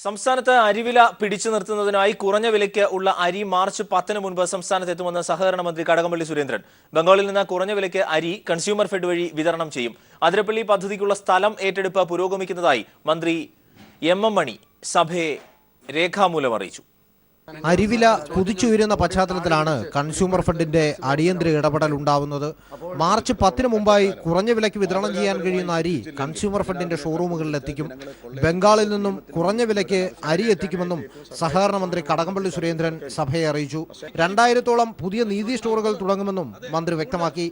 സംസ്ഥാനത്ത് അരിവില പിടിച്ചു നിർത്തുന്നതിനായി കുറഞ്ഞ വിലയ്ക്ക് ഉള്ള അരി മാർച്ച് 10-ന് മുൻപ് സംസ്ഥാനത്ത് എത്തുമെന്ന് സഹകരണ മന്ത്രി കടകംപള്ളി സുരേന്ദ്രൻ. ബംഗാളിൽ നിന്ന് കുറഞ്ഞ വിലയ്ക്ക് അരി കൺസ്യൂമർ ഫെഡ് വഴി വിതരണം ചെയ്യും. അതിരപ്പള്ളി പദ്ധതിക്കുള്ള സ്ഥലം ഏറ്റെടുപ്പ് പുരോഗമിക്കുന്നതായി മന്ത്രി എം മണി സഭയെ രേഖാമൂലം അറിയിച്ചു. അരിവില കുതിച്ചുയരുന്ന പശ്ചാത്തലത്തിലാണ് കൺസ്യൂമർ ഫെഡിന്റെ അടിയന്തര ഇടപെടൽ ഉണ്ടാവുന്നത്. മാർച്ച് 10-ന് മുമ്പായി കുറഞ്ഞ വിലയ്ക്ക് വിതരണം ചെയ്യാൻ കഴിയുന്ന അരി കൺസ്യൂമർ ഫെഡിന്റെ ഷോറൂമുകളിൽ എത്തിക്കും. ബംഗാളിൽ നിന്നും കുറഞ്ഞ വിലയ്ക്ക് അരി എത്തിക്കുമെന്നും സഹകരണ മന്ത്രി കടകംപള്ളി സുരേന്ദ്രൻ സഭയെ അറിയിച്ചു. 2000-ഓളം പുതിയ നീതി സ്റ്റോറുകൾ തുടങ്ങുമെന്നും മന്ത്രി വ്യക്തമാക്കി.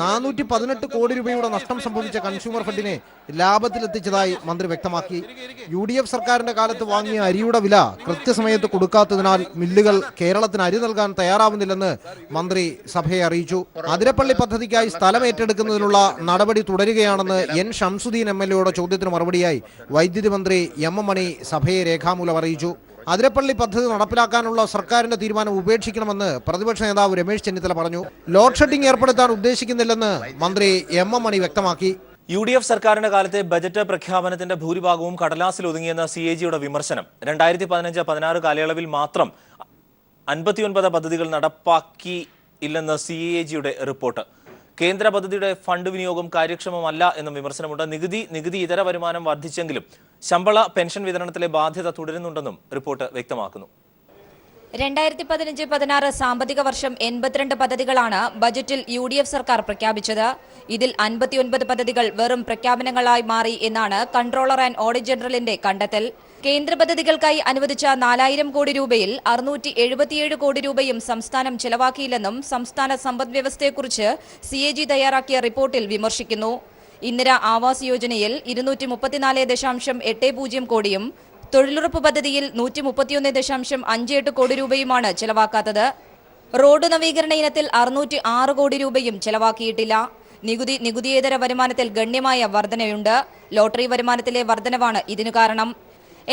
418 കോടി രൂപയുടെ നഷ്ടം സംഭവിച്ച കൺസ്യൂമർ ഫെഡിനെ ലാഭത്തിലെത്തിച്ചതായി മന്ത്രി വ്യക്തമാക്കി. UDF സർക്കാരിന്റെ കാലത്ത് വാങ്ങിയ അരിയുടെ വില കൃത്യസമയത്ത് കൊടുക്കാത്തതിനാൽ മില്ലുകൾ കേരളത്തിന് അരി നൽകാൻ തയ്യാറാവുന്നില്ലെന്ന് മന്ത്രി സഭയെ അറിയിച്ചു. അതിരപ്പള്ളി പദ്ധതിക്കായി സ്ഥലം ഏറ്റെടുക്കുന്നതിനുള്ള നടപടി തുടരുകയാണെന്ന് N. ഷംസുദ്ദീൻ MLAയുടെ ചോദ്യത്തിന് മറുപടിയായി വൈദ്യുതി മന്ത്രി M. മണി സഭയെ രേഖാമൂലം അറിയിച്ചു. അതിരപ്പള്ളി പദ്ധതി നടപ്പിലാക്കാനുള്ള സർക്കാരിന്റെ തീരുമാനം ഉപേക്ഷിക്കണമെന്ന് പ്രതിപക്ഷ നേതാവ് രമേശ് ചെന്നിത്തല പറഞ്ഞു. ലോഡ് ഷെഡിംഗ് ഏർപ്പെടുത്താൻ ഉദ്ദേശിക്കുന്നില്ലെന്ന് മന്ത്രി M. മണി വ്യക്തമാക്കി. UDF സർക്കാരിന്റെ കാലത്തെ ബജറ്റ് പ്രഖ്യാപനത്തിന്റെ ഭൂരിഭാഗവും കടലാസിൽ ഒതുങ്ങിയെന്ന CAGയുടെ വിമർശനം. 2015-16 കാലയളവിൽ മാത്രം 59 പദ്ധതികൾ നടപ്പാക്കിയില്ലെന്ന് CAGയുടെ റിപ്പോർട്ട്. കേന്ദ്ര പദ്ധതിയുടെ ഫണ്ട് വിനിയോഗം കാര്യക്ഷമമല്ല എന്നും വിമർശനമുണ്ട്. നികുതി ഇതര വരുമാനം വർദ്ധിച്ചെങ്കിലും ശമ്പള പെൻഷൻ വിതരണത്തിലെ ബാധ്യത തുടരുന്നുണ്ടെന്നും റിപ്പോർട്ട് വ്യക്തമാക്കുന്നു. 2015-16 സാമ്പത്തിക വർഷം 82 പദ്ധതികളാണ് ബജറ്റിൽ UDF സർക്കാർ പ്രഖ്യാപിച്ചത്. ഇതിൽ 59 പദ്ധതികൾ വെറും പ്രഖ്യാപനങ്ങളായി മാറി എന്നാണ് കൺട്രോളർ ആൻഡ് ഓഡിറ്റ് ജനറലിന്റെ കണ്ടെത്തൽ. കേന്ദ്ര പദ്ധതികൾക്കായി അനുവദിച്ച 4000 കോടി രൂപയിൽ 677 കോടി രൂപയും സംസ്ഥാനം ചെലവാക്കിയില്ലെന്നും സംസ്ഥാന സമ്പദ്വ്യവസ്ഥയെക്കുറിച്ച് CAG തയ്യാറാക്കിയ റിപ്പോർട്ടിൽ വിമർശിക്കുന്നു. ഇന്ദിര ആവാസ് യോജനയിൽ 234.80 കോടിയും തൊഴിലുറപ്പ് പദ്ധതിയിൽ 131.58 കോടി രൂപയുമാണ് ചെലവാക്കാത്തത്. റോഡ് നവീകരണ ഇനത്തിൽ 606 കോടി രൂപയും ചെലവാക്കിയിട്ടില്ല. നികുതിയേതര വരുമാനത്തിൽ ഗണ്യമായ വർധനയുണ്ട്. ലോട്ടറി വരുമാനത്തിലെ വർധനവാണ് ഇതിനു കാരണം.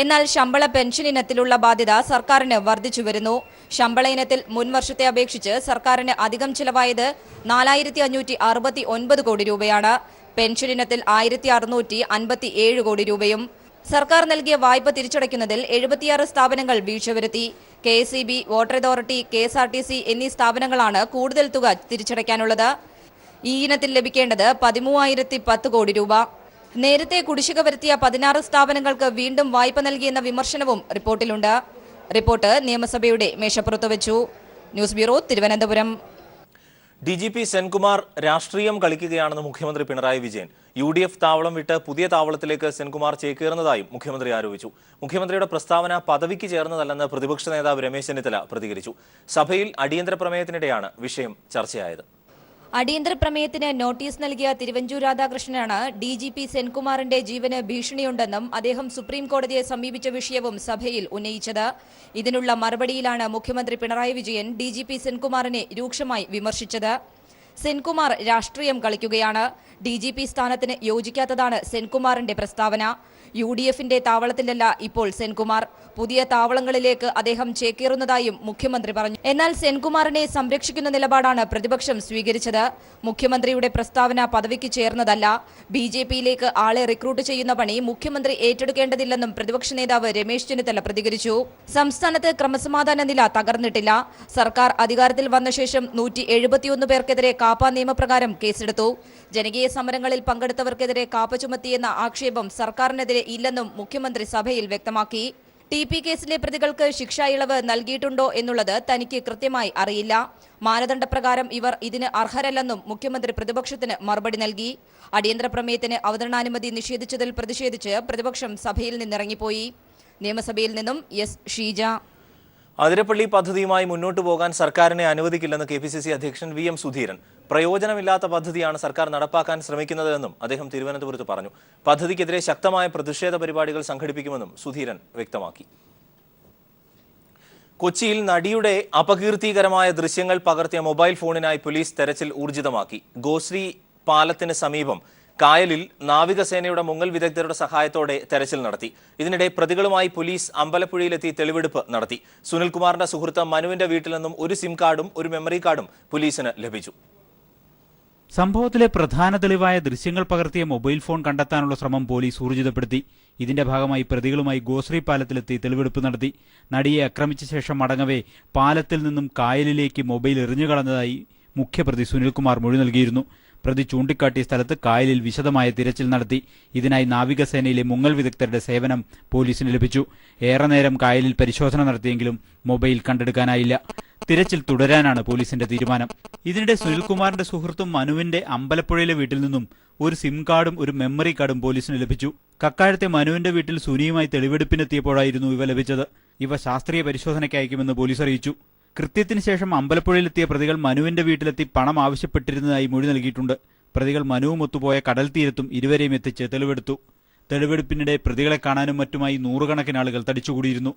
എന്നാൽ ശമ്പള പെൻഷൻ ഇനത്തിലുള്ള ബാധ്യത സർക്കാരിന് വർദ്ധിച്ചു വരുന്നു. ശമ്പള ഇനത്തിൽ മുൻ വർഷത്തെ അപേക്ഷിച്ച് സർക്കാരിന് അധികം ചിലവായത് 4569 കോടി രൂപയാണ്. പെൻഷൻ ഇനത്തിൽ 1657 കോടി രൂപയും. സർക്കാർ നൽകിയ വായ്പ തിരിച്ചടയ്ക്കുന്നതിൽ 76 സ്ഥാപനങ്ങൾ വീഴ്ച വരുത്തി. KSEB, വാട്ടർ അതോറിറ്റി, KSRTC എന്നീ സ്ഥാപനങ്ങളാണ് കൂടുതൽ തുക തിരിച്ചടയ്ക്കാനുള്ളത്. ഈ ഇനത്തിൽ ലഭിക്കേണ്ടത് 13,010 കോടി രൂപ. നേരത്തെ കുടിശ്ശിക വരുത്തിയ 16 സ്ഥാപനങ്ങൾക്ക് വീണ്ടും വായ്പ നൽകിയെന്ന വിമർശനവും റിപ്പോർട്ടിലുണ്ട്. റിപ്പോർട്ട് നിയമസഭയുടെ മേശപ്പുറത്ത് വെച്ചു. News bureau, Thiruvananthapuram. DGP Senkumar രാഷ്ട്രീയം കളിക്കുകയാണെന്ന് മുഖ്യമന്ത്രി പിണറായി വിജയൻ. UDF താവളം വിട്ട് പുതിയ താവളത്തിലേക്ക് സെൻകുമാർ ചേക്കേറുന്നതായും മുഖ്യമന്ത്രി ആരോപിച്ചു. മുഖ്യമന്ത്രിയുടെ പ്രസ്താവന പദവിക്ക് ചേർന്നതല്ലെന്ന് പ്രതിപക്ഷ നേതാവ് രമേശ് ചെന്നിത്തല പ്രതികരിച്ചു. സഭയിൽ അടിയന്തര പ്രമേയത്തിനിടെയാണ് വിഷയം ചർച്ചയായത്. അടിയന്തര പ്രമേയത്തിന് നോട്ടീസ് നൽകിയ തിരുവഞ്ചൂർ രാധാകൃഷ്ണനാണ് DGP സെൻകുമാറിന്റെ ജീവന് ഭീഷണിയുണ്ടെന്നും അദ്ദേഹം സുപ്രീം കോടതിയെ സമീപിച്ച വിഷയവും സഭയിൽ ഉന്നയിച്ചത്. ഇതിനുള്ള മറുപടിയിലാണ് മുഖ്യമന്ത്രി പിണറായി വിജയൻ DGP സെൻകുമാറിനെ രൂക്ഷമായി വിമർശിച്ചത്. സെൻകുമാർ രാഷ്ട്രീയം കളിക്കുകയാണ്. DGP സ്ഥാനത്തിന് യോജിക്കാത്തതാണ് സെൻകുമാറിന്റെ പ്രസ്താവന. UDFന്റെ താവളത്തിലല്ല ഇപ്പോൾ സെൻകുമാർ. പുതിയ താവളങ്ങളിലേക്ക് അദ്ദേഹം ചേക്കേറുന്നതായും മുഖ്യമന്ത്രി പറഞ്ഞു. എന്നാൽ സെൻകുമാറിനെ സംരക്ഷിക്കുന്ന നിലപാടാണ് പ്രതിപക്ഷം സ്വീകരിച്ചത്. മുഖ്യമന്ത്രിയുടെ പ്രസ്താവന പദവിക്ക് ചേർന്നതല്ല. BJPയിലേക്ക് ആളെ റിക്രൂട്ട് ചെയ്യുന്ന പണി മുഖ്യമന്ത്രി ഏറ്റെടുക്കേണ്ടതില്ലെന്നും പ്രതിപക്ഷ നേതാവ് രമേശ് ചെന്നിത്തല പ്രതികരിച്ചു. സംസ്ഥാനത്ത് ക്രമസമാധാന നില തകർന്നിട്ടില്ല. സർക്കാർ അധികാരത്തിൽ വന്ന ശേഷം 171 പേർക്കെതിരെ കാപ്പ നിയമപ്രകാരം കേസെടുത്തു. ജനകീയ സമരങ്ങളിൽ പങ്കെടുത്തവർക്കെതിരെ കാപ്പ ചുമത്തിയെന്ന ആക്ഷേപം സർക്കാരിനെതിരെ ഇല്ലെന്നും മുഖ്യമന്ത്രി സഭയിൽ വ്യക്തമാക്കി. TP കേസിലെ പ്രതികൾക്ക് ശിക്ഷാ ഇളവ് നൽകിയിട്ടുണ്ടോ എന്നുള്ളത് തനിക്ക് കൃത്യമായി അറിയില്ല. മാനദണ്ഡപ്രകാരം ഇവർ ഇതിന് അർഹരല്ലെന്നും മുഖ്യമന്ത്രി പ്രതിപക്ഷത്തിന് മറുപടി നൽകി. അടിയന്തര പ്രമേയത്തിന് അവതരണാനുമതി നിഷേധിച്ചതിൽ പ്രതിഷേധിച്ച് പ്രതിപക്ഷം സഭയിൽ നിന്നിറങ്ങിപ്പോയി. നിയമസഭയിൽ നിന്നും S. ഷീജ. അതിരപ്പള്ളി പദ്ധതിയുമായി മുന്നോട്ടു പോകാൻ സർക്കാരിനെ അനുവദിക്കില്ലെന്ന് KPCC അധ്യക്ഷൻ VM സുധീരൻ. പ്രയോജനമില്ലാത്ത പദ്ധതിയാണ് സർക്കാർ നടപ്പാക്കാൻ ശ്രമിക്കുന്നതെന്നും അദ്ദേഹം തിരുവനന്തപുരത്ത് പറഞ്ഞു. പദ്ധതിക്കെതിരെ ശക്തമായ പ്രതിഷേധ പരിപാടികൾ സംഘടിപ്പിക്കുമെന്നും സുധീരൻ വ്യക്തമാക്കി. കൊച്ചിയിൽ നടിയുടെ അപകീർത്തികരമായ ദൃശ്യങ്ങൾ പകർത്തിയ മൊബൈൽ ഫോണിനായി പോലീസ് തെരച്ചിൽ ഊർജിതമാക്കി. ഗോശ്രീ പാലത്തിന് സമീപം കായലിൽ നാവികസേനയുടെ മുങ്ങൽ വിദഗ്ധരുടെ സഹായത്തോടെ തെരച്ചിൽ നടത്തി. ഇതിനിടെ പ്രതികളുമായി പോലീസ് അമ്പലപ്പുഴയിലെത്തി തെളിവെടുപ്പ് നടത്തി. സുനിൽകുമാറിന്റെ സുഹൃത്ത് മനുവിന്റെ വീട്ടിൽ നിന്നും ഒരു സിം കാർഡും ഒരു മെമ്മറി കാർഡും പോലീസിന് ലഭിച്ചു. സംഭവത്തിലെ പ്രധാന തെളിവായ ദൃശ്യങ്ങൾ പകർത്തിയ മൊബൈൽ ഫോൺ കണ്ടെത്താനുള്ള ശ്രമം പോലീസ് ഊർജിതപ്പെടുത്തി. ഇതിന്റെ ഭാഗമായി പ്രതികളുമായി ഗോശ്രീ പാലത്തിലെത്തി തെളിവെടുപ്പ് നടത്തി. നടിയെ ആക്രമിച്ച ശേഷം മടങ്ങവേ പാലത്തിൽ നിന്നും കായലിലേക്ക് മൊബൈൽ എറിഞ്ഞുകളഞ്ഞതായി മുഖ്യപ്രതി സുനിൽകുമാർ മൊഴി നൽകിയിരുന്നു. പ്രതി ചൂണ്ടിക്കാട്ടിയ സ്ഥലത്ത് കായലിൽ വിശദമായ തിരച്ചിൽ നടത്തി. ഇതിനായി നാവികസേനയിലെ മുങ്ങൽ വിദഗ്ധരുടെ സേവനം പോലീസിന് ലഭിച്ചു. ഏറെ നേരം കായലിൽ പരിശോധന നടത്തിയെങ്കിലും മൊബൈൽ കണ്ടെടുക്കാനായില്ല. തിരച്ചിൽ തുടരാനാണ് പോലീസിന്റെ തീരുമാനം. ഇതിനിടെ സുനിൽകുമാറിന്റെ സുഹൃത്തും മനുവിന്റെ അമ്പലപ്പുഴയിലെ വീട്ടിൽ നിന്നും ഒരു സിം കാർഡും ഒരു മെമ്മറി കാർഡും പോലീസിന് ലഭിച്ചു. കക്കാഴത്തെ മനുവിന്റെ വീട്ടിൽ സുനിയുമായി തെളിവെടുപ്പിനെത്തിയപ്പോഴായിരുന്നു ഇവ ലഭിച്ചത്. ഇവ ശാസ്ത്രീയ പരിശോധനയ്ക്ക് അയക്കുമെന്ന് പോലീസ് അറിയിച്ചു. കൃത്യത്തിന് ശേഷം അമ്പലപ്പുഴയിലെത്തിയ പ്രതികൾ മനുവിന്റെ വീട്ടിലെത്തി പണം ആവശ്യപ്പെട്ടിരുന്നതായി മൊഴി നൽകിയിട്ടുണ്ട്. പ്രതികൾ മനുവുമൊത്തുപോയ കടൽ തീരത്തും ഇരുവരെയും എത്തിച്ച് തെളിവെടുത്തു. തെളിവെടുപ്പിനിടെ പ്രതികളെ കാണാനും മറ്റുമായി നൂറുകണക്കിന് ആളുകൾ തടിച്ചുകൂടിയിരുന്നു.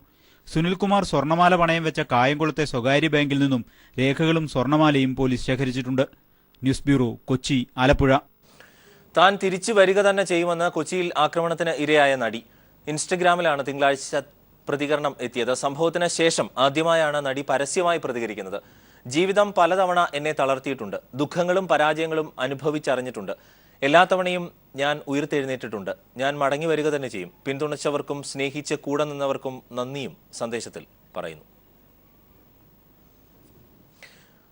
സുനിൽകുമാർ സ്വർണ്ണമാല പണയം വെച്ച കായംകുളത്തെ സ്വകാര്യ ബാങ്കിൽ നിന്നും രേഖകളും സ്വർണ്ണമാലയും പോലീസ് ശേഖരിച്ചിട്ടുണ്ട്. News bureau, Kochi, Alappuzha. താൻ തിരിച്ചു വരിക തന്നെ ചെയ്യുമെന്ന് കൊച്ചിയിൽ ആക്രമണത്തിന് ഇരയായ നടി. ഇൻസ്റ്റഗ്രാമിലാണ് തിങ്കളാഴ്ച പ്രതികരണം എത്തിയത്. സംഭവത്തിന് ശേഷം ആദ്യമായാണ് നടി പരസ്യമായി പ്രതികരിക്കുന്നത്. ജീവിതം പലതവണ എന്നെ തളർത്തിയിട്ടുണ്ട്. ദുഃഖങ്ങളും പരാജയങ്ങളും അനുഭവിച്ചറിഞ്ഞിട്ടുണ്ട്. എല്ലാ തവണയും ഞാൻ ഉയർത്തെഴുന്നേറ്റിട്ടുണ്ട്. ഞാൻ മടങ്ങി വരിക തന്നെ ചെയ്യും. പിന്തുണച്ചവർക്കും സ്നേഹിച്ച് കൂടെ നിന്നവർക്കും നന്ദിയും സന്ദേശത്തിൽ പറയുന്നു.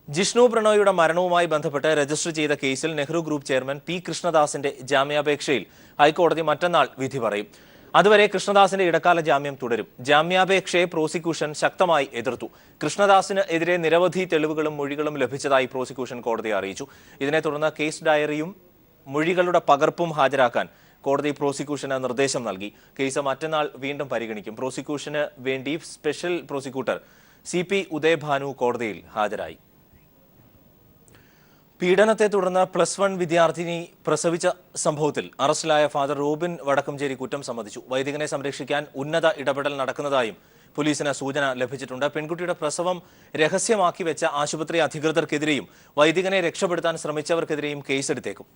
ജിഷ്ണു പ്രണോയിയുടെ മരണവുമായി ബന്ധപ്പെട്ട് രജിസ്റ്റർ ചെയ്ത കേസിൽ നെഹ്റു ഗ്രൂപ്പ് ചെയർമാൻ പി കൃഷ്ണദാസിന്റെ ജാമ്യാപേക്ഷയിൽ ഹൈക്കോടതി മറ്റന്നാൾ വിധി പറയും. അതുവരെ കൃഷ്ണദാസിന്റെ ഇടക്കാല ജാമ്യം തുടരും. ജാമ്യാപേക്ഷയെ പ്രോസിക്യൂഷൻ ശക്തമായി എതിർത്തു. കൃഷ്ണദാസിന് എതിരെ നിരവധി തെളിവുകളും മൊഴികളും ലഭിച്ചതായി പ്രോസിക്യൂഷൻ കോടതിയെ അറിയിച്ചു. ഇതിനെ തുടർന്ന് കേസ് ഡയറിയും മൊഴികളുടെ പകർപ്പും ഹാജരാക്കാൻ കോടതി പ്രോസിക്യൂഷന് നിർദ്ദേശം നൽകി. കേസ് മറ്റന്നാൾ വീണ്ടും പരിഗണിക്കും. പ്രോസിക്യൂഷന് വേണ്ടി സ്പെഷ്യൽ പ്രോസിക്യൂട്ടർ CP ഉദയഭാനു കോടതിയിൽ ഹാജരായി. പീഡനത്തെ തുടർന്ന് +1 വിദ്യാർത്ഥിനി പ്രസവിച്ച സംഭവത്തിൽ അറസ്റ്റിലായ ഫാദർ റോബിൻ വടക്കംചേരി കുറ്റം സമ്മതിച്ചു. വൈദികനെ സംരക്ഷിക്കാൻ ഉന്നത ഇടപെടൽ നടക്കുന്നതായും പോലീസിന് സൂചന ലഭിച്ചിട്ടുണ്ട്. പെൺകുട്ടിയുടെ പ്രസവം രഹസ്യമാക്കി വെച്ച ആശുപത്രി അധികൃതർക്കെതിരെയും വൈദികനെ രക്ഷപ്പെടുത്താൻ ശ്രമിച്ചവർക്കെതിരെയും കേസെടുത്തേക്കും.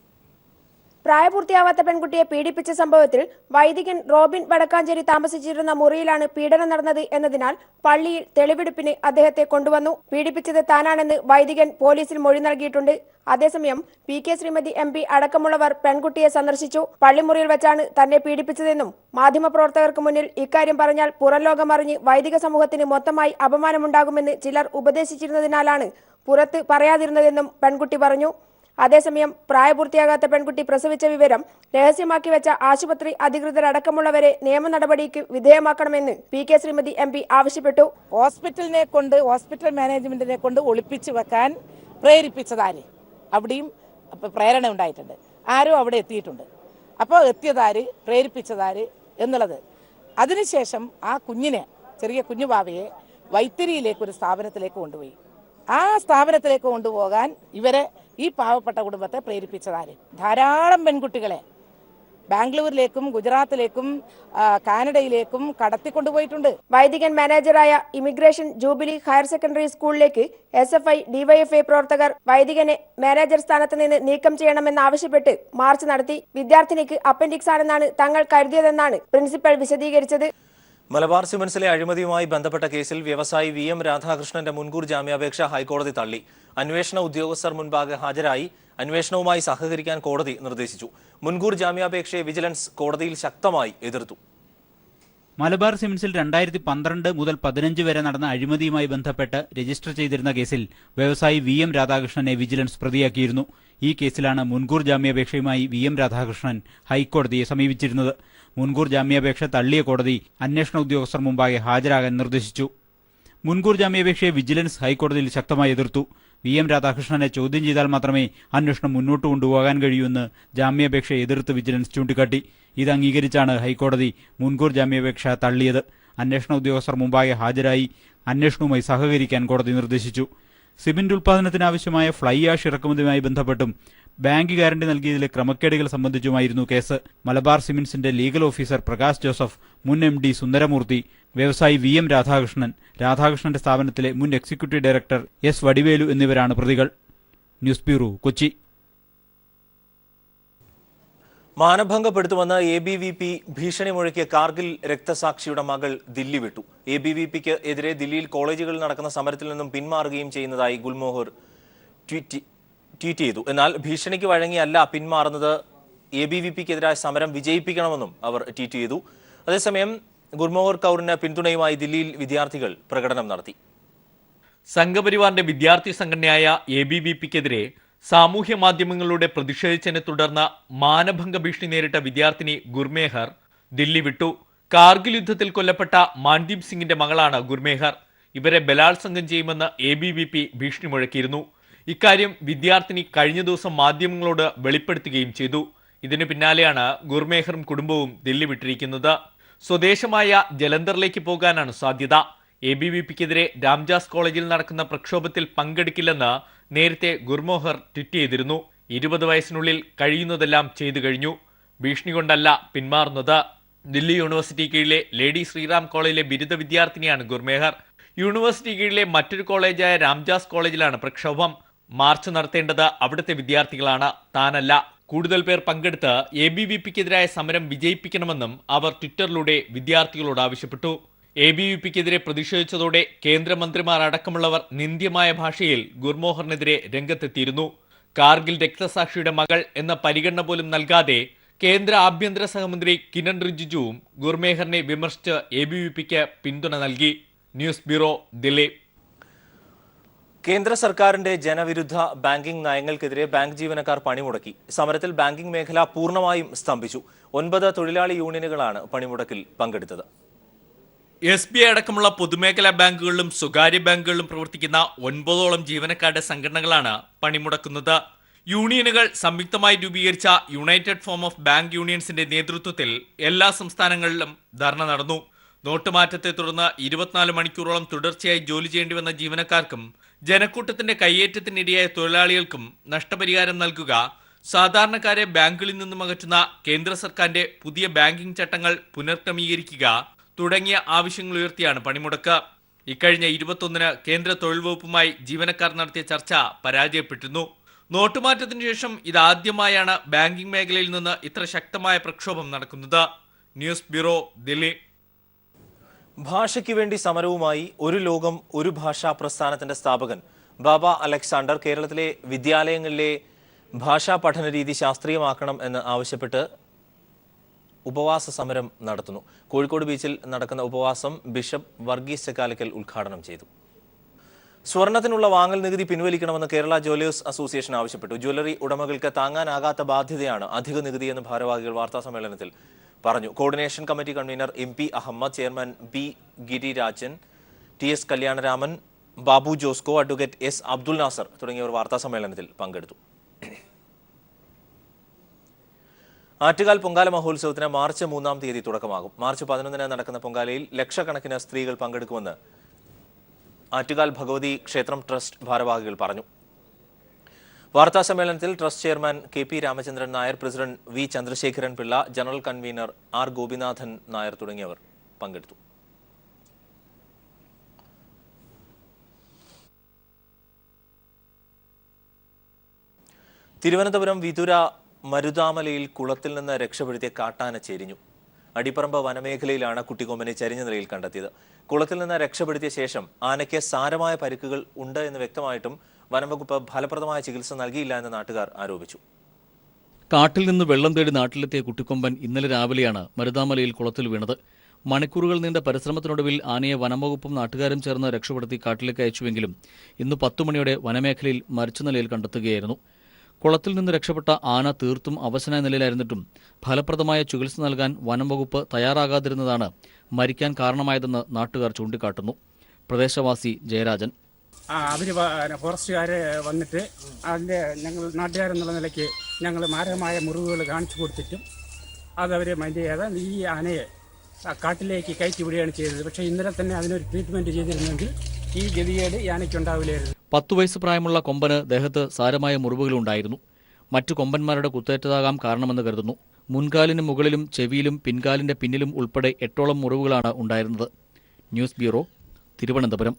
പ്രായപൂർത്തിയാവാത്ത പെൺകുട്ടിയെ പീഡിപ്പിച്ച സംഭവത്തിൽ വൈദികൻ റോബിൻ വടക്കാഞ്ചേരി താമസിച്ചിരുന്ന മുറിയിലാണ് പീഡനം നടന്നത് എന്നതിനാൽ പള്ളിയിൽ തെളിവെടുപ്പിന് അദ്ദേഹത്തെ കൊണ്ടുവന്നു. പീഡിപ്പിച്ചത് താനാണെന്ന് വൈദികൻ പോലീസിൽ മൊഴി നൽകിയിട്ടുണ്ട്. അതേസമയം PK ശ്രീമതി MP അടക്കമുള്ളവർ പെൺകുട്ടിയെ സന്ദർശിച്ചു. പള്ളിമുറിയിൽ വെച്ചാണ് തന്നെ പീഡിപ്പിച്ചതെന്നും മാധ്യമപ്രവർത്തകർക്ക് മുന്നിൽ ഇക്കാര്യം പറഞ്ഞാൽ പുറം ലോകം അറിഞ്ഞ് വൈദിക സമൂഹത്തിന് മൊത്തമായി അപമാനമുണ്ടാകുമെന്ന് ചിലർ ഉപദേശിച്ചിരുന്നതിനാലാണ് പുറത്ത് പറയാതിരുന്നതെന്നും പെൺകുട്ടി പറഞ്ഞു. അതേസമയം പ്രായപൂർത്തിയാകാത്ത പെൺകുട്ടി പ്രസവിച്ച വിവരം രഹസ്യമാക്കി വെച്ച ആശുപത്രി അധികൃതരടക്കമുള്ളവരെ നിയമ നടപടിക്ക് വിധേയമാക്കണമെന്ന് PK ശ്രീമതി MP ആവശ്യപ്പെട്ടു. ഹോസ്പിറ്റൽ മാനേജ്മെന്റിനെ കൊണ്ട് ഒളിപ്പിച്ചു വെക്കാൻ പ്രേരിപ്പിച്ചതാര്? അവിടെയും പ്രേരണ ഉണ്ടായിട്ടുണ്ട്. ആരോ അവിടെ എത്തിയിട്ടുണ്ട്. അപ്പോൾ എത്തിയതാര്, പ്രേരിപ്പിച്ചതാര് എന്നുള്ളത്. അതിനുശേഷം ആ കുഞ്ഞിനെ, ചെറിയ കുഞ്ഞുപാവയെ വൈത്തിരിയിലേക്ക് ഒരു സ്ഥാപനത്തിലേക്ക് കൊണ്ടുപോയി. ആ സ്ഥാപനത്തിലേക്ക് കൊണ്ടുപോകാൻ ഇവരെ, ഈ പാവപ്പെട്ട കുടുംബത്തെ പ്രേരിപ്പിച്ചതാര്? ധാരാളം പെൺകുട്ടികളെ ബാംഗ്ലൂരിലേക്കും ഗുജറാത്തിലേക്കും കാനഡയിലേക്കും കടത്തിക്കൊണ്ടുപോയിട്ടുണ്ട്. വൈദികൻ മാനേജറായ ഇമിഗ്രേഷൻ ജൂബിലി ഹയർ സെക്കൻഡറി സ്കൂളിലേക്ക് SFI DYFI പ്രവർത്തകർ വൈദികനെ മാനേജർ സ്ഥാനത്ത് നിന്ന് നീക്കം ചെയ്യണമെന്നാവശ്യപ്പെട്ട് മാർച്ച് നടത്തി. വിദ്യാർത്ഥിനിക്ക് അപ്പൻഡിക്സ് ആണെന്നാണ് തങ്ങൾ കരുതിയതെന്നാണ് പ്രിൻസിപ്പൽ വിശദീകരിച്ചത്. മലബാർ സിമന്റ്സിലെ അഴിമതിയുമായി ബന്ധപ്പെട്ട കേസിൽ വ്യവസായി VM രാധാകൃഷ്ണന്റെ മുൻകൂർ ജാമ്യാപേക്ഷ ഹൈക്കോടതി തള്ളി. അന്വേഷണ ഉദ്യോഗസ്ഥർ മുൻപാകെ ഹാജരായി അന്വേഷണവുമായി സഹകരിക്കാൻ കോടതി നിർദ്ദേശിച്ചു. മുൻകൂർ ജാമ്യാപേക്ഷയെ വിജിലൻസ് കോടതിയിൽ ശക്തമായി എതിർത്തു. മലബാർ സിമന്റ്സിൽ 2012 മുതൽ 15 വരെ നടന്ന അഴിമതിയുമായി ബന്ധപ്പെട്ട് രജിസ്റ്റർ ചെയ്തിരുന്ന കേസിൽ വ്യവസായി VM രാധാകൃഷ്ണനെ വിജിലൻസ് പ്രതിയാക്കിയിരുന്നു. ഈ കേസിലാണ് മുൻകൂർ ജാമ്യാപേക്ഷയുമായി VM രാധാകൃഷ്ണൻ ഹൈക്കോടതിയെ സമീപിച്ചിരുന്നത്. മുൻകൂർ ജാമ്യാപേക്ഷ തള്ളിയ കോടതി അന്വേഷണ ഉദ്യോഗസ്ഥർ മുമ്പാകെ ഹാജരാകാൻ നിർദ്ദേശിച്ചു. മുൻകൂർ ജാമ്യാപേക്ഷയെ വിജിലൻസ് ഹൈക്കോടതിയിൽ ശക്തമായി എതിർത്തു. VM രാധാകൃഷ്ണനെ ചോദ്യം ചെയ്താൽ മാത്രമേ അന്വേഷണം മുന്നോട്ട് കൊണ്ടുപോകാൻ കഴിയൂവെന്ന് ജാമ്യാപേക്ഷയെ എതിർത്ത് വിജിലൻസ് ചൂണ്ടിക്കാട്ടി. ഇത് അംഗീകരിച്ചാണ് ഹൈക്കോടതി മുൻകൂർ ജാമ്യാപേക്ഷ തള്ളിയത്. അന്വേഷണ ഉദ്യോഗസ്ഥർ മുമ്പാകെ ഹാജരായി അന്വേഷണവുമായി സഹകരിക്കാൻ കോടതി നിർദ്ദേശിച്ചു. സിമന്റ് ഉൽപ്പാദനത്തിനാവശ്യമായ ഫ്ലൈ ആഷ് ഇറക്കുമതിയുമായി ബന്ധപ്പെട്ടും ബാങ്ക് ഗ്യാരണ്ടി നൽകിയതിലെ ക്രമക്കേടുകൾ സംബന്ധിച്ചുമായിരുന്നു കേസ്. മലബാർ സിമന്റ്സിന്റെ ലീഗൽ ഓഫീസർ പ്രകാശ് ജോസഫ്, മുൻ MD സുന്ദരമൂർത്തി, വ്യവസായി VM രാധാകൃഷ്ണൻ, രാധാകൃഷ്ണന്റെ സ്ഥാപനത്തിലെ മുൻ എക്സിക്യൂട്ടീവ് ഡയറക്ടർ S വടിവേലു എന്നിവരാണ് പ്രതികൾ. News bureau, Kochi. മാനഭംഗപ്പെടുത്തുമെന്ന് ABVP ഭീഷണി മുഴക്കിയ കാർഗിൽ രക്തസാക്ഷിയുടെ മകൾ ദില്ലി വിട്ടു. ABVPക്ക് എതിരെ ദില്ലിയിൽ കോളേജുകളിൽ നടക്കുന്ന സമരത്തിൽ നിന്നും പിന്മാറുകയും ചെയ്യുന്നതായി ഗുൽമോഹർ ട്വീറ്റ് ചെയ്തു. എന്നാൽ ഭീഷണിക്ക് വഴങ്ങിയല്ല പിന്മാറുന്നത്, ABVPക്കെതിരായ സമരം വിജയിപ്പിക്കണമെന്നും അവർ ട്വീറ്റ് ചെയ്തു. അതേസമയം ഗുർമോഹർ കൗറിന് പിന്തുണയുമായി ദില്ലിയിൽ വിദ്യാർത്ഥികൾ പ്രകടനം നടത്തി. സംഘപരിവാറിന്റെ വിദ്യാർത്ഥി സംഘടനയായ ABVPക്കെതിരെ സാമൂഹ്യ മാധ്യമങ്ങളിലൂടെ പ്രതിഷേധിച്ചതിനെ തുടർന്ന് മാനഭംഗ ഭീഷണി നേരിട്ട വിദ്യാർത്ഥിനി ഗുർമേഹർ ദില്ലി വിട്ടു. കാർഗിൽ യുദ്ധത്തിൽ കൊല്ലപ്പെട്ട മാൻദീപ് സിംഗിന്റെ മകളാണ് ഗുർമേഹർ. ഇവരെ ബലാത്സംഗം ചെയ്യുമെന്ന് ABVP ഭീഷണി മുഴക്കിയിരുന്നു. ഇക്കാര്യം വിദ്യാർത്ഥിനി കഴിഞ്ഞ ദിവസം മാധ്യമങ്ങളോട് വെളിപ്പെടുത്തുകയും ചെയ്തു. ഇതിനു പിന്നാലെയാണ് ഗുർമേഹറും കുടുംബവും ദില്ലി വിട്ടിരിക്കുന്നത്. സ്വദേശമായ ജലന്ധറിലേക്ക് പോകാനാണ് സാധ്യത. ABVPക്കെതിരെ രാംജാസ് കോളേജിൽ നടക്കുന്ന പ്രക്ഷോഭത്തിൽ പങ്കെടുക്കില്ലെന്ന് നേരത്തെ ഗുർമോഹർ ട്വീറ്റ് ചെയ്തിരുന്നു. 20 വയസ്സിനുള്ളിൽ കഴിയുന്നതെല്ലാം ചെയ്തു കഴിഞ്ഞു. ഭീഷണി കൊണ്ടല്ല പിന്മാറുന്നത്. ദില്ലി യൂണിവേഴ്സിറ്റി കീഴിലെ ലേഡി ശ്രീറാം കോളേജിലെ ബിരുദ വിദ്യാർത്ഥിനിയാണ് ഗുർമേഹർ. യൂണിവേഴ്സിറ്റി കീഴിലെ മറ്റൊരു കോളേജായ രാംജാസ് കോളേജിലാണ് പ്രക്ഷോഭം. മാർച്ച് നടത്തേണ്ടത് അവിടുത്തെ വിദ്യാർത്ഥികളാണ്, താനല്ല. കൂടുതൽ പേർ പങ്കെടുത്ത് ABVPക്കെതിരായ സമരം വിജയിപ്പിക്കണമെന്നും അവർ ട്വിറ്ററിലൂടെ വിദ്യാർത്ഥികളോട് ആവശ്യപ്പെട്ടു. ABVPക്കെതിരെ പ്രതിഷേധിച്ചതോടെ കേന്ദ്രമന്ത്രിമാർ അടക്കമുള്ളവർ നിന്ദ്യമായ ഭാഷയിൽ ഗുർമോഹറിനെതിരെ രംഗത്തെത്തിയിരുന്നു. കാർഗിൽ രക്തസാക്ഷിയുടെ മകൾ എന്ന പരിഗണന പോലും നൽകാതെ കേന്ദ്ര ആഭ്യന്തര സഹമന്ത്രി കിരൺ റിജിജുവും ഗുർമേഹറിനെ വിമർശിച്ച് ABVPക്ക് പിന്തുണ നൽകി. News bureau, Delhi. കേന്ദ്ര സർക്കാരിന്റെ ജനവിരുദ്ധ ബാങ്കിംഗ് നയങ്ങൾക്കെതിരെ ബാങ്ക് ജീവനക്കാർ പണിമുടക്കി. സമരത്തിൽ ബാങ്കിംഗ് മേഖല പൂർണ്ണമായും സ്തംഭിച്ചു. 9 തൊഴിലാളി യൂണിയനുകളാണ് പണിമുടക്കിൽ പങ്കെടുത്തത്. SBI അടക്കമുള്ള പൊതുമേഖലാ ബാങ്കുകളിലും സ്വകാര്യ ബാങ്കുകളിലും പ്രവർത്തിക്കുന്ന 9ഓളം ജീവനക്കാരുടെ സംഘടനകളാണ് പണിമുടക്കുന്നത്. യൂണിയനുകൾ സംയുക്തമായി രൂപീകരിച്ച യുണൈറ്റഡ് ഫോം ഓഫ് ബാങ്ക് യൂണിയൻസിന്റെ നേതൃത്വത്തിൽ എല്ലാ സംസ്ഥാനങ്ങളിലും ധർണ നടന്നു. നോട്ടുമാറ്റത്തെ തുടർന്ന് 24 മണിക്കൂറോളം തുടർച്ചയായി ജോലി ചെയ്യേണ്ടി വന്ന ജീവനക്കാർക്കും ജനക്കൂട്ടത്തിന്റെ കയ്യേറ്റത്തിനിടയായ തൊഴിലാളികൾക്കും നഷ്ടപരിഹാരം നൽകുക, സാധാരണക്കാരെ ബാങ്കുകളിൽ നിന്നും അകറ്റുന്ന കേന്ദ്ര സർക്കാരിന്റെ പുതിയ ബാങ്കിംഗ് ചട്ടങ്ങൾ പുനർക്രമീകരിക്കുക തുടങ്ങിയ ആവശ്യങ്ങൾ ഉയർത്തിയാണ് പണിമുടക്ക്. ഇക്കഴിഞ്ഞ 21-ന് കേന്ദ്ര തൊഴിൽ വകുപ്പുമായി ജീവനക്കാർ നടത്തിയ ചർച്ച പരാജയപ്പെട്ടിരുന്നു. നോട്ടുമാറ്റത്തിനു ശേഷം ഇതാദ്യമായാണ് ബാങ്കിംഗ് മേഖലയിൽ നിന്ന് ഇത്ര ശക്തമായ പ്രക്ഷോഭം നടക്കുന്നത്. News bureau, Delhi. ഭാഷയ്ക്ക് വേണ്ടി സമരവുമായി ഒരു ലോകം ഒരു ഭാഷാ പ്രസ്ഥാനത്തിന്റെ സ്ഥാപകൻ ബാബ അലക്സാണ്ടർ കേരളത്തിലെ വിദ്യാലയങ്ങളിലെ ഭാഷാ പഠന രീതി ശാസ്ത്രീയമാക്കണം എന്ന് ആവശ്യപ്പെട്ട് ഉപവാസ സമരം നടത്തുന്നു. കോഴിക്കോട് ബീച്ചിൽ നടക്കുന്ന ഉപവാസം ബിഷപ്പ് വർഗീസ് ചക്കാലക്കൽ ഉദ്ഘാടനം ചെയ്തു. സ്വർണത്തിനുള്ള വാങ്ങൽ നികുതി പിൻവലിക്കണമെന്ന് കേരള ജ്വല്ലേഴ്സ് അസോസിയേഷൻ ആവശ്യപ്പെട്ടു. ജ്വല്ലറി ഉടമകൾക്ക് താങ്ങാനാകാത്ത ബാധ്യതയാണ് അധിക നികുതിയെന്ന് ഭാരവാഹികൾ വാർത്താസമ്മേളനത്തിൽ പറഞ്ഞു. Coordination committee convener MP Ahmed, chairman B Girirajan, TS Kalyanaraman, Babu Josco, advocate S Abdul Nasser തുടങ്ങിയവർ വാർത്താസമ്മേളനത്തിൽ പങ്കെടുത്തു. ആറ്റുകാൽ പൊങ്കാല മഹോത്സവത്തിന് മാർച്ച് 3-ാം തീയതി തുടക്കമാകും. മാർച്ച് 11-ന് നടക്കുന്ന പൊങ്കാലയിൽ ലക്ഷക്കണക്കിന് സ്ത്രീകൾ പങ്കെടുക്കുമെന്ന് ആറ്റുകാൽ ഭഗവതി ക്ഷേത്രം ട്രസ്റ്റ് ഭാരവാഹികൾ പറഞ്ഞു. വാർത്താസമ്മേളനത്തിൽ trust chairman KP Ramachandran Nair, president V Chandrasekharan Pillai, general convener R Gopinathan Nair തുടങ്ങിയവർ പങ്കെടുത്തു. തിരുവനന്തപുരം വിതുര മരുതാമലയിൽ കുളത്തിൽ നിന്ന് രക്ഷപ്പെടുത്തിയ കാട്ടാന ചെരിഞ്ഞു. അടിപ്പറമ്പ് വനമേഖലയിലാണ് കുട്ടിക്കൊമ്പനെ ചരിഞ്ഞ നിലയിൽ കണ്ടെത്തിയത്. കുളത്തിൽ നിന്ന് രക്ഷപ്പെടുത്തിയ ശേഷം ആനയ്ക്ക് സാരമായ പരിക്കുകൾ ഉണ്ട് എന്ന് വ്യക്തമായിട്ടും വനംവകുപ്പ് ഫലപ്രദമായ ചികിത്സ നൽകിയില്ല എന്ന് നാട്ടുകാർ ആരോപിച്ചു. കാട്ടിൽ നിന്ന് വെള്ളം തേടി നാട്ടിലെത്തിയ കുട്ടിക്കൊമ്പൻ ഇന്നലെ രാവിലെയാണ് മരുതാമലയിൽ കുളത്തിൽ വീണത്. മണിക്കൂറുകൾ നീണ്ട പരിശ്രമത്തിനൊടുവിൽ ആനയെ വനംവകുപ്പും നാട്ടുകാരും ചേർന്ന് രക്ഷപ്പെടുത്തി കാട്ടിലേക്ക് അയച്ചുവെങ്കിലും ഇന്ന് 10 മണിയോടെ വനമേഖലയിൽ മരിച്ച നിലയിൽ കണ്ടെത്തുകയായിരുന്നു. കുളത്തിൽ നിന്ന് രക്ഷപ്പെട്ട ആന തീർത്തും അവശനായ നിലയിലായിരുന്നിട്ടും ഫലപ്രദമായ ചികിത്സ നൽകാൻ വനംവകുപ്പ് തയ്യാറാകാതിരുന്നതാണ് മരിക്കാൻ കാരണമായതെന്ന് നാട്ടുകാർ ചൂണ്ടിക്കാട്ടുന്നു. പ്രദേശവാസി ജയരാജൻ: അവർ ഫോറസ്റ്റുകാർ വന്നിട്ട് അതിൻ്റെ ഞങ്ങൾ നാട്ടുകാരെന്നുള്ള നിലയ്ക്ക് ഞങ്ങൾ മാരകമായ മുറിവുകൾ കാണിച്ചു കൊടുത്തിട്ടും അതവർ മൈൻഡ് ചെയ്യാതെ ഈ ആനയെ കാട്ടിലേക്ക് കയറ്റി വിടുകയാണ് ചെയ്തത്. പക്ഷേ ഇന്നലെ തന്നെ അതിനൊരു ട്രീറ്റ്മെൻറ്റ് ചെയ്തിരുന്നെങ്കിൽ ഈ ഗതികേട് ഈ ആനയ്ക്കുണ്ടാവില്ലായിരുന്നു. 10 വയസ്സ് പ്രായമുള്ള കൊമ്പന് ദേഹത്ത് സാരമായ മുറിവുകളുണ്ടായിരുന്നു. മറ്റു കൊമ്പന്മാരുടെ കുത്തേറ്റതാകാം കാരണമെന്ന് കരുതുന്നു. മുൻകാലിന് മുകളിലും ചെവിയിലും പിൻകാലിന്റെ പിന്നിലും ഉൾപ്പെടെ 8ഓളം മുറിവുകളാണ് ഉണ്ടായിരുന്നത്. News bureau, Thiruvananthapuram.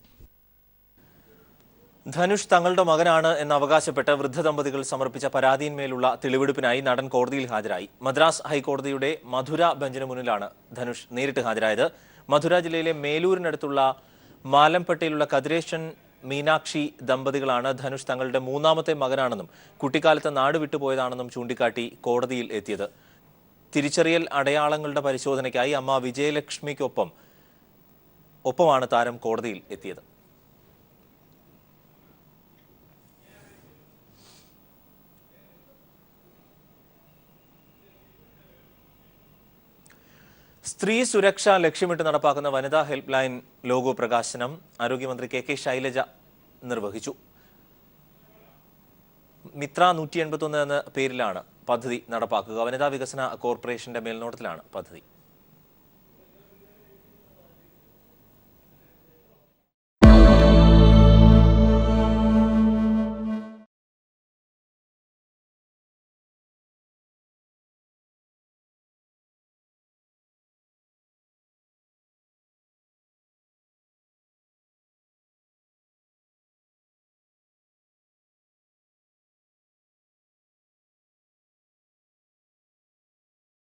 ധനുഷ് തങ്ങളുടെ മകനാണ് എന്ന് അവകാശപ്പെട്ട് വൃദ്ധ ദമ്പതികൾ സമർപ്പിച്ച പരാതിയിന്മേലുള്ള തെളിവെടുപ്പിനായി നടൻ കോടതിയിൽ ഹാജരായി. മദ്രാസ് ഹൈക്കോടതിയുടെ മധുര ബെഞ്ചിന് മുന്നിലാണ് ധനുഷ് നേരിട്ട് ഹാജരായത്. മധുര ജില്ലയിലെ മേലൂരിനടുത്തുള്ള മാലംപട്ടയിലുള്ള കതിരേശൻ മീനാക്ഷി ദമ്പതികളാണ് ധനുഷ് തങ്ങളുടെ 3ാമത്തെ മകനാണെന്നും കുട്ടിക്കാലത്ത് നാട് വിട്ടുപോയതാണെന്നും ചൂണ്ടിക്കാട്ടി കോടതിയിൽ എത്തിയത്. തിരിച്ചറിയൽ അടയാളങ്ങളുടെ പരിശോധനയ്ക്കായി അമ്മ വിജയലക്ഷ്മിക്കൊപ്പമാണ് താരം കോടതിയിൽ എത്തിയത്. സ്ത്രീ സുരക്ഷ ലക്ഷ്യമിട്ട് നടപ്പാക്കുന്ന വനിതാ ഹെൽപ്പ് ലൈൻ ലോഗോ പ്രകാശനം ആരോഗ്യമന്ത്രി കെ ശൈലജ നിർവഹിച്ചു. മിത്ര 181 എന്ന പേരിലാണ് പദ്ധതി നടപ്പാക്കുക. വനിതാ വികസന കോർപ്പറേഷന്റെ മേൽനോട്ടത്തിലാണ് പദ്ധതി.